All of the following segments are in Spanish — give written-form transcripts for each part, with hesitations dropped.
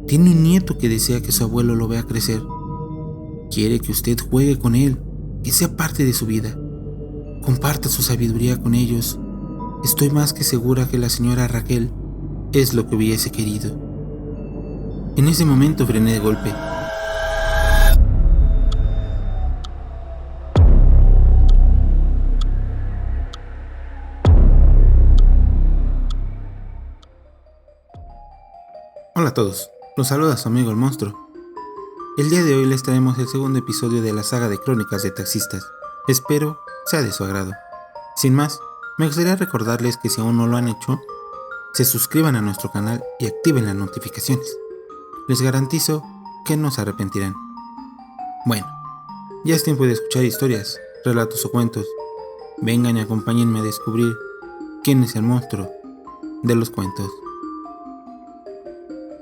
Tiene un nieto que desea que su abuelo lo vea crecer. Quiere que usted juegue con él, que sea parte de su vida. Comparta su sabiduría con ellos. Estoy más que segura que la señora Raquel es lo que hubiese querido. En ese momento frené de golpe. Hola a todos, los saluda su amigo el monstruo. El día de hoy les traemos el segundo episodio de la saga de Crónicas de Taxistas. Espero sea de su agrado. Sin más, me gustaría recordarles que si aún no lo han hecho, se suscriban a nuestro canal y activen las notificaciones. Les garantizo que no se arrepentirán. Bueno, ya es tiempo de escuchar historias, relatos o cuentos. Vengan y acompáñenme a descubrir quién es el monstruo de los cuentos.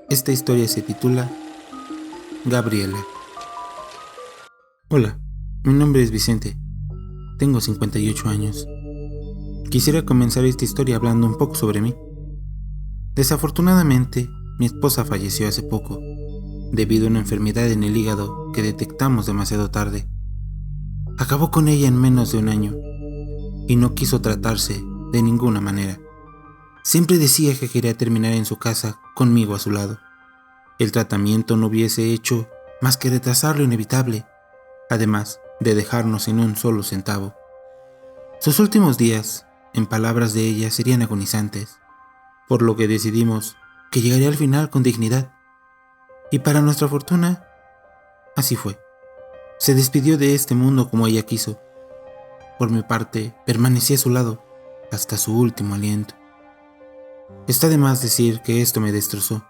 Esta historia se titula Gabriela. Hola, mi nombre es Vicente. Tengo 58 años. Quisiera comenzar esta historia hablando un poco sobre mí. Desafortunadamente, mi esposa falleció hace poco, debido a una enfermedad en el hígado que detectamos demasiado tarde. Acabó con ella en menos de un año, y no quiso tratarse de ninguna manera. Siempre decía que quería terminar en su casa conmigo a su lado. El tratamiento no hubiese hecho más que retrasar lo inevitable, además de dejarnos sin un solo centavo. Sus últimos días, en palabras de ella, serían agonizantes, por lo que decidimos que llegaría al final con dignidad. Y para nuestra fortuna, así fue. Se despidió de este mundo como ella quiso. Por mi parte, permanecí a su lado hasta su último aliento. Está de más decir que esto me destrozó.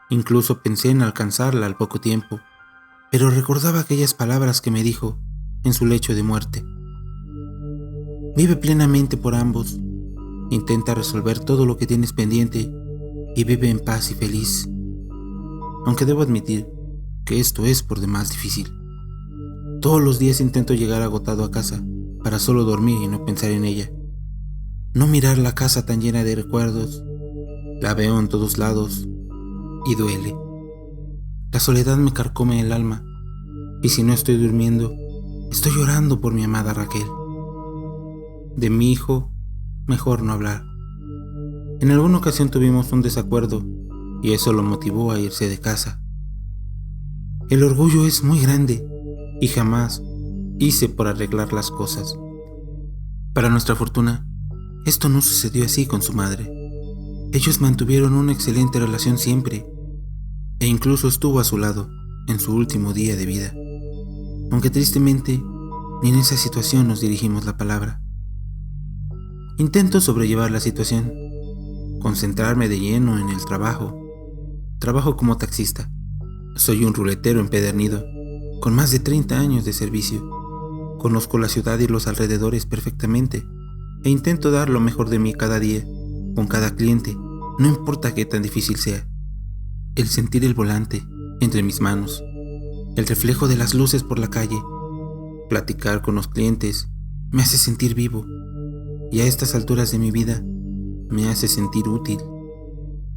Incluso pensé en alcanzarla al poco tiempo, pero recordaba aquellas palabras que me dijo en su lecho de muerte. Vive plenamente por ambos. Intenta resolver todo lo que tienes pendiente y vive en paz y feliz. Aunque debo admitir que esto es por demás difícil. Todos los días intento llegar agotado a casa para solo dormir y no pensar en ella. No mirar la casa tan llena de recuerdos. La veo en todos lados y duele. La soledad me carcome el alma, y si no estoy durmiendo, estoy llorando por mi amada Raquel. De mi hijo, mejor no hablar. En alguna ocasión tuvimos un desacuerdo, y eso lo motivó a irse de casa. El orgullo es muy grande, y jamás hice por arreglar las cosas. Para nuestra fortuna, esto no sucedió así con su madre. Ellos mantuvieron una excelente relación siempre, e incluso estuvo a su lado en su último día de vida. Aunque tristemente, ni en esa situación nos dirigimos la palabra. Intento sobrellevar la situación, concentrarme de lleno en el trabajo. Trabajo como taxista. Soy un ruletero empedernido, con más de 30 años de servicio. Conozco la ciudad y los alrededores perfectamente, e intento dar lo mejor de mí cada día, con cada cliente, no importa qué tan difícil sea. El sentir el volante entre mis manos, el reflejo de las luces por la calle, platicar con los clientes, me hace sentir vivo, y a estas alturas de mi vida, me hace sentir útil.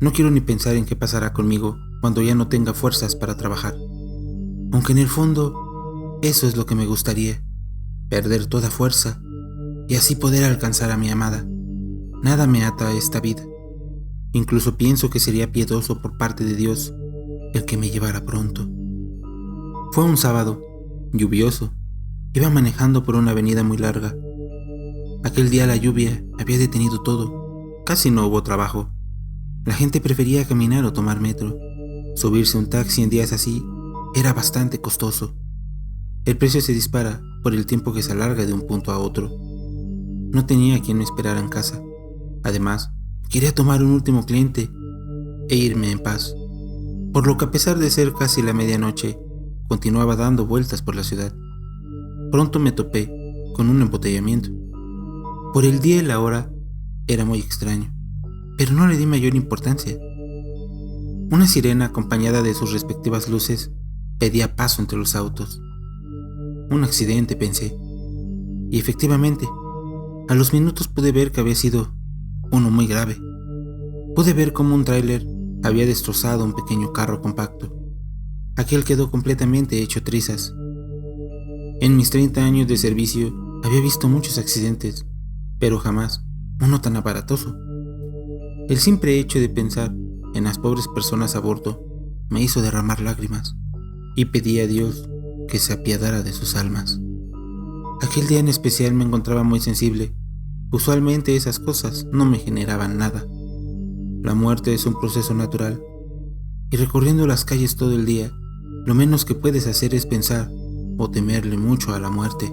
No quiero ni pensar en qué pasará conmigo cuando ya no tenga fuerzas para trabajar. Aunque en el fondo, eso es lo que me gustaría, perder toda fuerza, y así poder alcanzar a mi amada. Nada me ata a esta vida. Incluso pienso que sería piadoso por parte de Dios el que me llevara pronto. Fue un sábado, lluvioso. Iba manejando por una avenida muy larga. Aquel día la lluvia había detenido todo. Casi no hubo trabajo. La gente prefería caminar o tomar metro. Subirse a un taxi en días así era bastante costoso. El precio se dispara por el tiempo que se alarga de un punto a otro. No tenía a quien me esperara en casa. Además, quería tomar un último cliente e irme en paz, por lo que a pesar de ser casi la medianoche, continuaba dando vueltas por la ciudad. Pronto me topé con un embotellamiento. Por el día y la hora era muy extraño, pero no le di mayor importancia. Una sirena acompañada de sus respectivas luces pedía paso entre los autos. Un accidente, pensé, y efectivamente, a los minutos pude ver que había sido uno muy grave. Pude ver cómo un tráiler Había destrozado un pequeño carro compacto. Aquel quedó completamente hecho trizas. En mis 30 años de servicio había visto muchos accidentes, pero jamás uno tan aparatoso. El simple hecho de pensar en las pobres personas a bordo me hizo derramar lágrimas y pedí a Dios que se apiadara de sus almas. Aquel día en especial me encontraba muy sensible. Usualmente esas cosas no me generaban nada. La muerte es un proceso natural, y recorriendo las calles todo el día, lo menos que puedes hacer es pensar o temerle mucho a la muerte.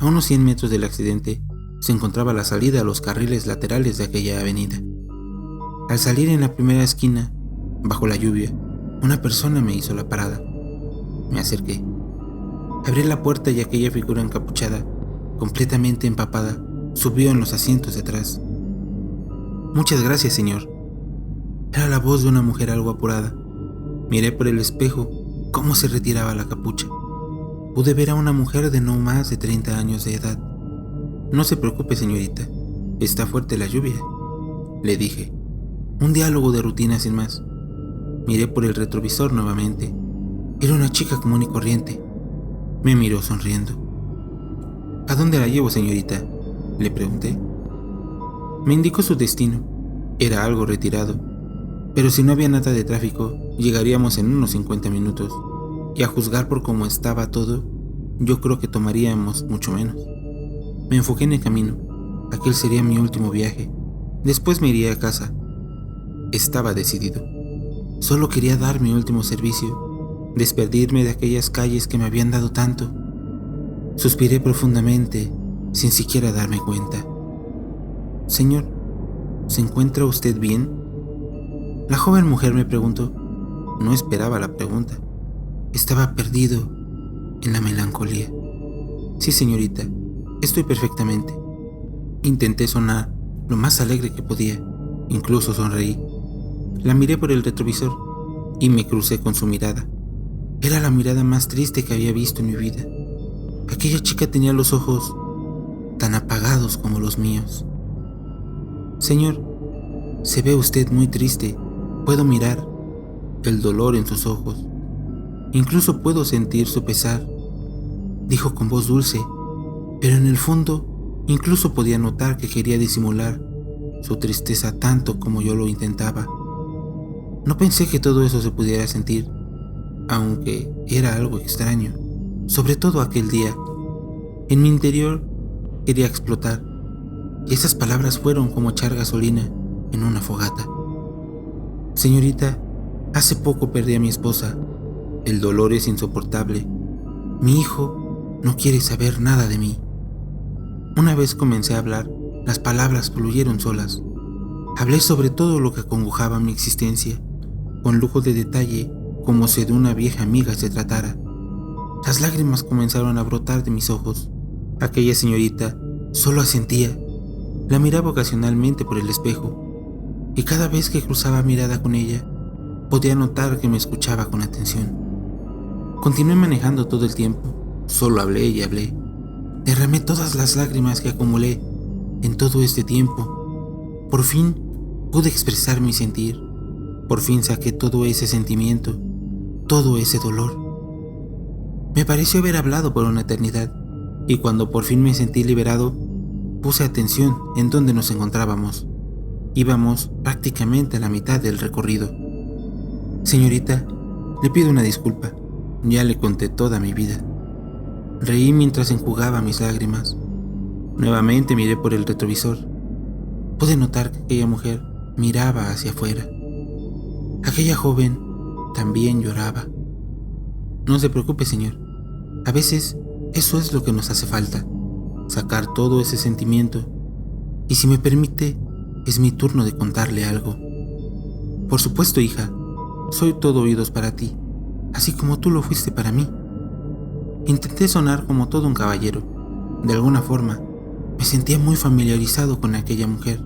A unos 100 metros del accidente se encontraba la salida a los carriles laterales de aquella avenida. Al salir en la primera esquina, bajo la lluvia, una persona me hizo la parada. Me acerqué. Abrí la puerta y aquella figura encapuchada, completamente empapada, subió en los asientos de atrás. «Muchas gracias, señor». Era la voz de una mujer algo apurada. Miré por el espejo cómo se retiraba la capucha. Pude ver a una mujer de no más de 30 años de edad. «No se preocupe, señorita, está fuerte la lluvia», le dije. Un diálogo de rutina sin más. Miré por el retrovisor nuevamente. Era una chica común y corriente. Me miró sonriendo. «¿A dónde la llevo, señorita?», le pregunté. Me indicó su destino. Era algo retirado, pero si no había nada de tráfico, llegaríamos en unos 50 minutos, y a juzgar por cómo estaba todo, yo creo que tomaríamos mucho menos. Me enfoqué en el camino. Aquel sería mi último viaje. Después me iría a casa. Estaba decidido. Solo quería dar mi último servicio, despedirme de aquellas calles que me habían dado tanto. Suspiré profundamente, sin siquiera darme cuenta. «Señor, ¿se encuentra usted bien?», la joven mujer me preguntó. No esperaba la pregunta. Estaba perdido en la melancolía. «Sí, señorita, estoy perfectamente». Intenté sonar lo más alegre que podía. Incluso sonreí. La miré por el retrovisor y me crucé con su mirada. Era la mirada más triste que había visto en mi vida. Aquella chica tenía los ojos tan apagados como los míos. «Señor, se ve usted muy triste. Puedo mirar el dolor en sus ojos. Incluso puedo sentir su pesar», dijo con voz dulce, pero en el fondo incluso podía notar que quería disimular su tristeza tanto como yo lo intentaba. No pensé que todo eso se pudiera sentir, aunque era algo extraño, sobre todo aquel día. En mi interior quería explotar, y esas palabras fueron como echar gasolina en una fogata. «Señorita, hace poco perdí a mi esposa. El dolor es insoportable. Mi hijo no quiere saber nada de mí». Una vez comencé a hablar, las palabras fluyeron solas. Hablé sobre todo lo que acongojaba mi existencia, con lujo de detalle, como si de una vieja amiga se tratara. Las lágrimas comenzaron a brotar de mis ojos. Aquella señorita solo asentía. La miraba ocasionalmente por el espejo, y cada vez que cruzaba mirada con ella, podía notar que me escuchaba con atención. Continué manejando todo el tiempo. Solo hablé y hablé. Derramé todas las lágrimas que acumulé en todo este tiempo. Por fin pude expresar mi sentir. Por fin saqué todo ese sentimiento, todo ese dolor. Me pareció haber hablado por una eternidad, y cuando por fin me sentí liberado, puse atención en dónde nos encontrábamos. Íbamos prácticamente a la mitad del recorrido. «Señorita, le pido una disculpa. Ya le conté toda mi vida». Reí mientras enjugaba mis lágrimas. Nuevamente miré por el retrovisor. Pude notar que aquella mujer miraba hacia afuera. Aquella joven también lloraba. «No se preocupe, señor. A veces eso es lo que nos hace falta, sacar todo ese sentimiento. Y si me permite, es mi turno de contarle algo». «Por supuesto, hija. Soy todo oídos para ti, así como tú lo fuiste para mí». Intenté sonar como todo un caballero. De alguna forma, me sentía muy familiarizado con aquella mujer.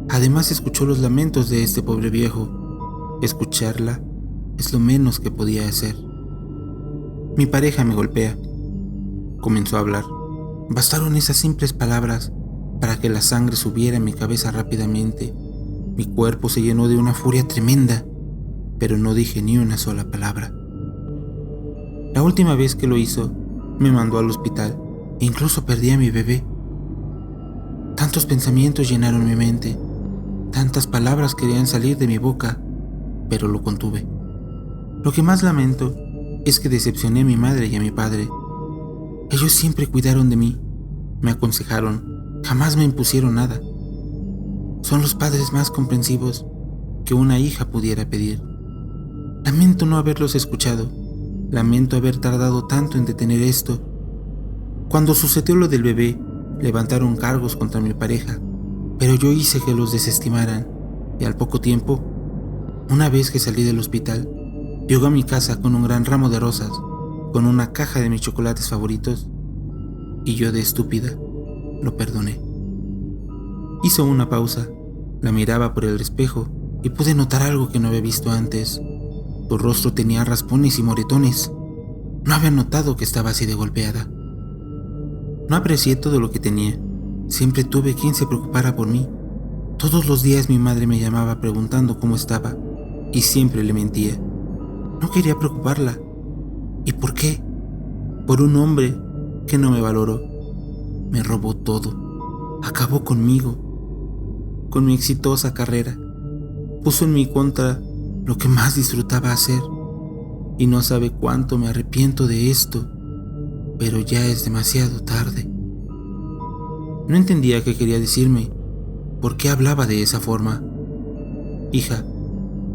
Además, escuchó los lamentos de este pobre viejo. Escucharla es lo menos que podía hacer. «Mi pareja me golpea», comenzó a hablar. Bastaron esas simples palabras para que la sangre subiera en mi cabeza rápidamente. Mi cuerpo se llenó de una furia tremenda, pero no dije ni una sola palabra. La última vez que lo hizo, me mandó al hospital e incluso perdí a mi bebé. Tantos pensamientos llenaron mi mente, tantas palabras querían salir de mi boca, pero lo contuve. Lo que más lamento es que decepcioné a mi madre y a mi padre. Ellos siempre cuidaron de mí, me aconsejaron, jamás me impusieron nada. Son los padres más comprensivos que una hija pudiera pedir. Lamento no haberlos escuchado, lamento haber tardado tanto en detener esto. Cuando sucedió lo del bebé, levantaron cargos contra mi pareja, pero yo hice que los desestimaran, y al poco tiempo, una vez que salí del hospital, llegó a mi casa con un gran ramo de rosas, con una caja de mis chocolates favoritos, y yo de estúpida lo perdoné. Hizo una pausa, la miraba por el espejo y pude notar algo que no había visto antes. Su rostro tenía raspones y moretones. No había notado que estaba así de golpeada. No aprecié todo lo que tenía. Siempre tuve quien se preocupara por mí. Todos los días mi madre me llamaba preguntando cómo estaba y siempre le mentía. No quería preocuparla. ¿Y por qué? Por un hombre que no me valoró. Me robó todo. Acabó conmigo, con mi exitosa carrera. Puso en mi contra lo que más disfrutaba hacer. Y no sabe cuánto me arrepiento de esto, pero ya es demasiado tarde. No entendía qué quería decirme, por qué hablaba de esa forma. Hija,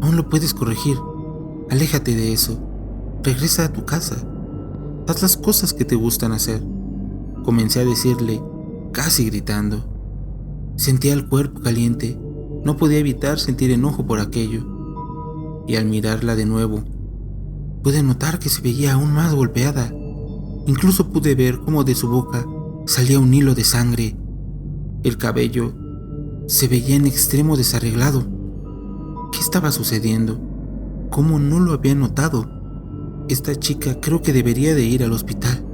aún lo puedes corregir. Aléjate de eso. Regresa a tu casa. Haz las cosas que te gustan hacer. Comencé a decirle, casi gritando. Sentía el cuerpo caliente. No podía evitar sentir enojo por aquello. Y al mirarla de nuevo, pude notar que se veía aún más golpeada. Incluso pude ver cómo de su boca salía un hilo de sangre. El cabello se veía en extremo desarreglado. ¿Qué estaba sucediendo? ¿Cómo no lo había notado? Esta chica creo que debería de ir al hospital.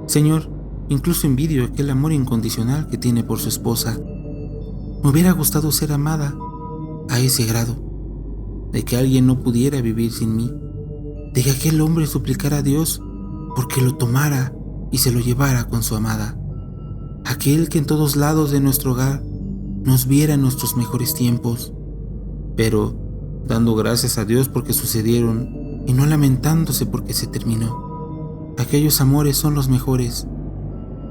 Señor, incluso envidio aquel amor incondicional que tiene por su esposa. Me hubiera gustado ser amada a ese grado, de que alguien no pudiera vivir sin mí, de que aquel hombre suplicara a Dios porque lo tomara y se lo llevara con su amada, aquel que en todos lados de nuestro hogar nos viera en nuestros mejores tiempos, pero dando gracias a Dios porque sucedieron y no lamentándose porque se terminó. Aquellos amores son los mejores.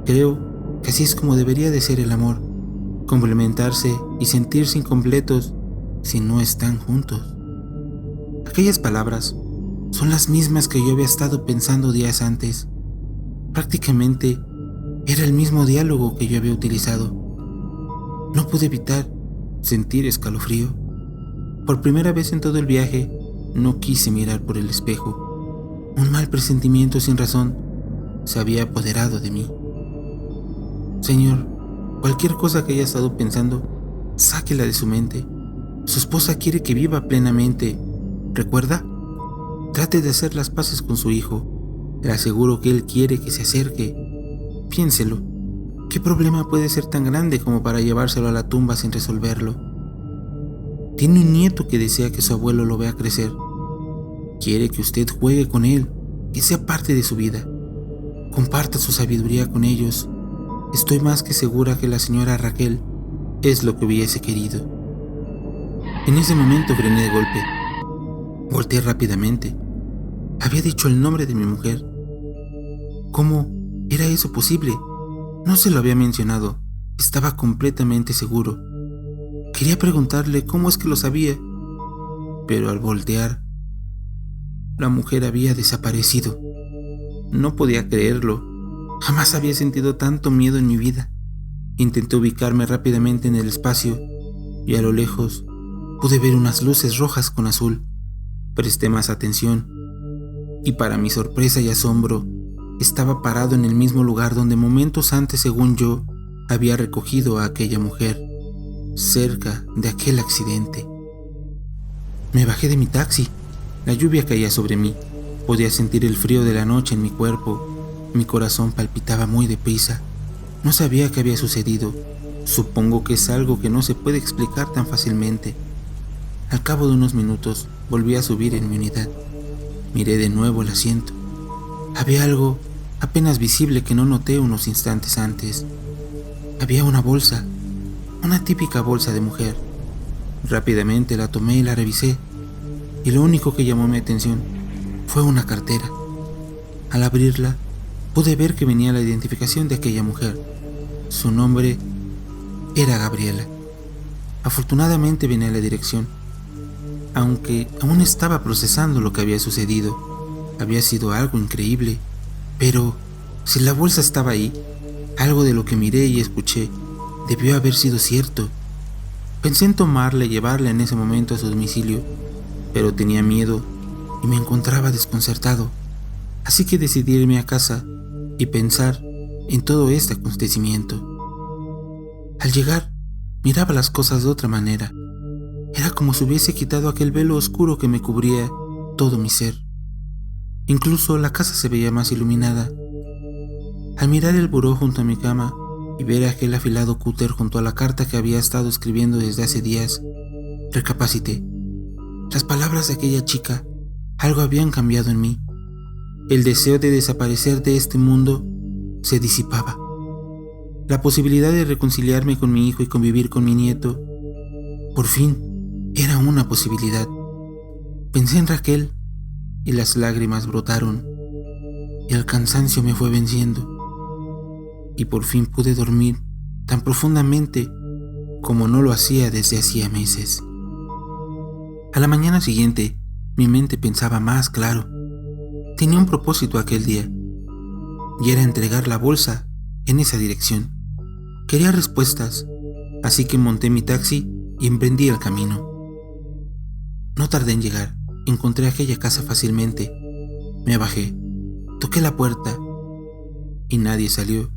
Creo que así es como debería de ser el amor, complementarse y sentirse incompletos si no están juntos. Aquellas palabras son las mismas que yo había estado pensando días antes. Prácticamente era el mismo diálogo que yo había utilizado. No pude evitar sentir escalofrío. Por primera vez en todo el viaje, no quise mirar por el espejo. Un mal presentimiento sin razón se había apoderado de mí. Señor, cualquier cosa que haya estado pensando, sáquela de su mente. Su esposa quiere que viva plenamente. ¿Recuerda? Trate de hacer las paces con su hijo. Le aseguro que él quiere que se acerque. Piénselo. ¿Qué problema puede ser tan grande como para llevárselo a la tumba sin resolverlo? Tiene un nieto que desea que su abuelo lo vea crecer. Quiere que usted juegue con él, que sea parte de su vida. Comparta su sabiduría con ellos. Estoy más que segura que la señora Raquel es lo que hubiese querido. En ese momento frené de golpe. Volteé rápidamente. Había dicho el nombre de mi mujer. ¿Cómo era eso posible? No se lo había mencionado. Estaba completamente seguro. Quería preguntarle cómo es que lo sabía, pero al voltear, la mujer había desaparecido. No podía creerlo. Jamás había sentido tanto miedo en mi vida. Intenté ubicarme rápidamente en el espacio y a lo lejos pude ver unas luces rojas con azul. Presté más atención y para mi sorpresa y asombro, estaba parado en el mismo lugar donde momentos antes, según yo, había recogido a aquella mujer, cerca de aquel accidente. Me bajé de mi taxi. La lluvia caía sobre mí. Podía sentir el frío de la noche en mi cuerpo. Mi corazón palpitaba muy deprisa. No sabía qué había sucedido. Supongo que es algo que no se puede explicar tan fácilmente. Al cabo de unos minutos volví a subir en mi unidad. Miré de nuevo el asiento. Había algo apenas visible que no noté unos instantes antes. Había una bolsa, una típica bolsa de mujer. Rápidamente la tomé y la revisé, y lo único que llamó mi atención fue una cartera. Al abrirla, pude ver que venía la identificación de aquella mujer. Su nombre era Gabriela. Afortunadamente venía la dirección, aunque aún estaba procesando lo que había sucedido. Había sido algo increíble, pero si la bolsa estaba ahí, algo de lo que miré y escuché debió haber sido cierto. Pensé en tomarla y llevarla en ese momento a su domicilio, pero tenía miedo y me encontraba desconcertado, así que decidí irme a casa y pensar en todo este acontecimiento. Al llegar, miraba las cosas de otra manera. Era como si hubiese quitado aquel velo oscuro que me cubría todo mi ser. Incluso la casa se veía más iluminada. Al mirar el buró junto a mi cama y ver aquel afilado cúter junto a la carta que había estado escribiendo desde hace días, recapacité. Las palabras de aquella chica algo habían cambiado en mí. El deseo de desaparecer de este mundo se disipaba. La posibilidad de reconciliarme con mi hijo y convivir con mi nieto, por fin, era una posibilidad. Pensé en Raquel y las lágrimas brotaron y el cansancio me fue venciendo. Y por fin pude dormir tan profundamente como no lo hacía desde hacía meses. A la mañana siguiente, mi mente pensaba más claro. Tenía un propósito aquel día, y era entregar la bolsa en esa dirección. Quería respuestas, así que monté mi taxi y emprendí el camino. No tardé en llegar, encontré aquella casa fácilmente. Me bajé, toqué la puerta y nadie salió.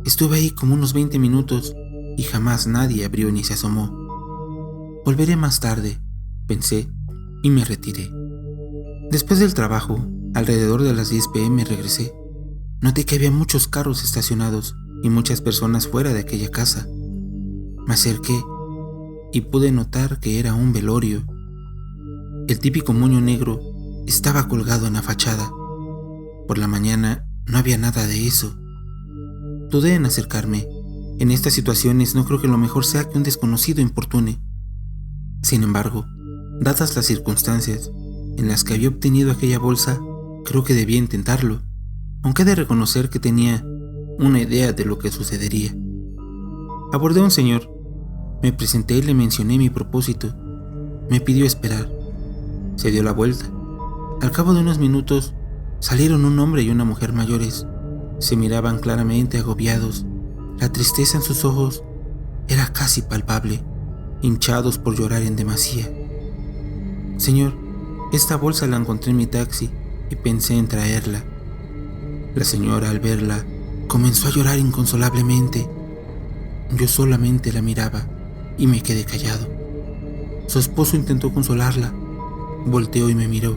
Estuve ahí como unos 20 minutos y jamás nadie abrió ni se asomó. Volveré más tarde, pensé, y me retiré. Después del trabajo, alrededor de las 10 p.m. regresé. Noté que había muchos carros estacionados y muchas personas fuera de aquella casa. Me acerqué y pude notar que era un velorio. El típico moño negro estaba colgado en la fachada. Por la mañana no había nada de eso. Dudé en acercarme. En estas situaciones no creo que lo mejor sea que un desconocido importune. Sin embargo, dadas las circunstancias en las que había obtenido aquella bolsa, creo que debía intentarlo, aunque he de reconocer que tenía una idea de lo que sucedería. Abordé a un señor, me presenté y le mencioné mi propósito. Me pidió esperar. Se dio la vuelta. Al cabo de unos minutos, salieron un hombre y una mujer mayores. Se miraban claramente agobiados. La tristeza en sus ojos era casi palpable, hinchados por llorar en demasía. Señor, esta bolsa la encontré en mi taxi y pensé en traerla. La señora, al verla, comenzó a llorar inconsolablemente. Yo solamente la miraba y me quedé callado. Su esposo intentó consolarla. Volteó y me miró.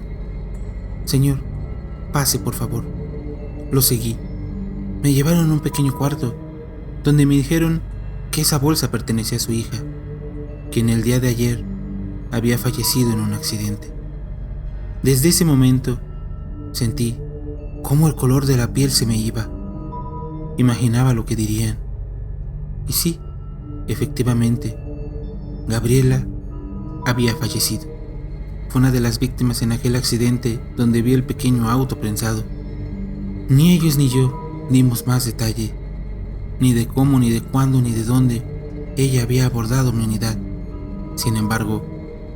Señor, pase por favor. Lo seguí. Me llevaron a un pequeño cuarto, donde me dijeron que esa bolsa pertenecía a su hija, quien el día de ayer había fallecido en un accidente. Desde ese momento, sentí cómo el color de la piel se me iba. Imaginaba lo que dirían. Y sí, efectivamente, Gabriela había fallecido. Fue una de las víctimas en aquel accidente donde vi el pequeño auto prensado. Ni ellos ni yo dimos más detalle, ni de cómo, ni de cuándo, ni de dónde ella había abordado mi unidad. Sin embargo,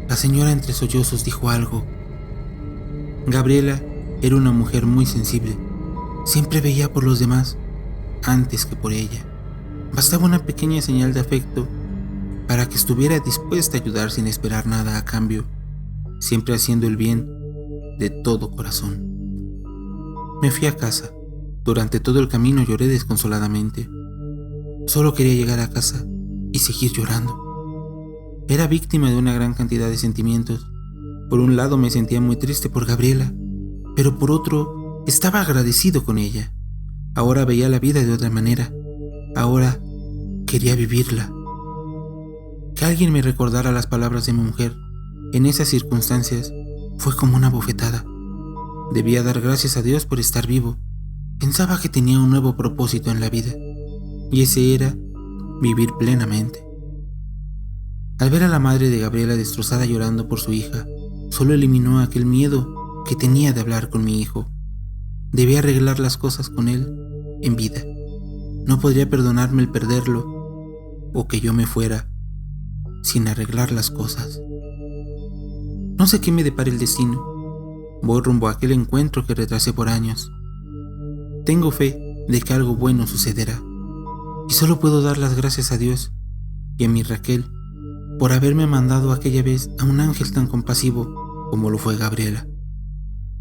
la señora entre sollozos dijo algo. Gabriela era una mujer muy sensible. Siempre veía por los demás antes que por ella. Bastaba una pequeña señal de afecto para que estuviera dispuesta a ayudar sin esperar nada a cambio, siempre haciendo el bien de todo corazón. Me fui a casa. Durante todo el camino lloré desconsoladamente. Solo quería llegar a casa y seguir llorando. Era víctima de una gran cantidad de sentimientos. Por un lado me sentía muy triste por Gabriela, pero por otro estaba agradecido con ella. Ahora veía la vida de otra manera. Ahora quería vivirla. Que alguien me recordara las palabras de mi mujer en esas circunstancias fue como una bofetada. Debía dar gracias a Dios por estar vivo. Pensaba que tenía un nuevo propósito en la vida, y ese era vivir plenamente. Al ver a la madre de Gabriela destrozada llorando por su hija, solo eliminó aquel miedo que tenía de hablar con mi hijo. Debía arreglar las cosas con él en vida. No podría perdonarme el perderlo o que yo me fuera sin arreglar las cosas. No sé qué me depara el destino. Voy rumbo a aquel encuentro que retrasé por años. Tengo fe de que algo bueno sucederá y solo puedo dar las gracias a Dios y a mi Raquel por haberme mandado aquella vez a un ángel tan compasivo como lo fue Gabriela.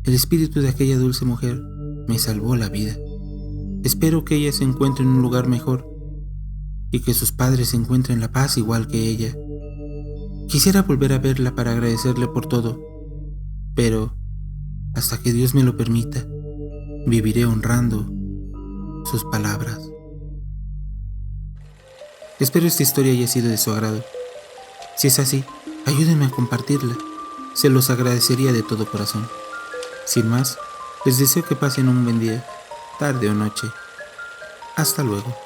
El espíritu de aquella dulce mujer me salvó la vida. Espero que ella se encuentre en un lugar mejor y que sus padres encuentren la paz igual que ella. Quisiera volver a verla para agradecerle por todo, pero hasta que Dios me lo permita, viviré honrando sus palabras. Espero esta historia haya sido de su agrado. Si es así, ayúdenme a compartirla. Se los agradecería de todo corazón. Sin más, les deseo que pasen un buen día, tarde o noche. Hasta luego.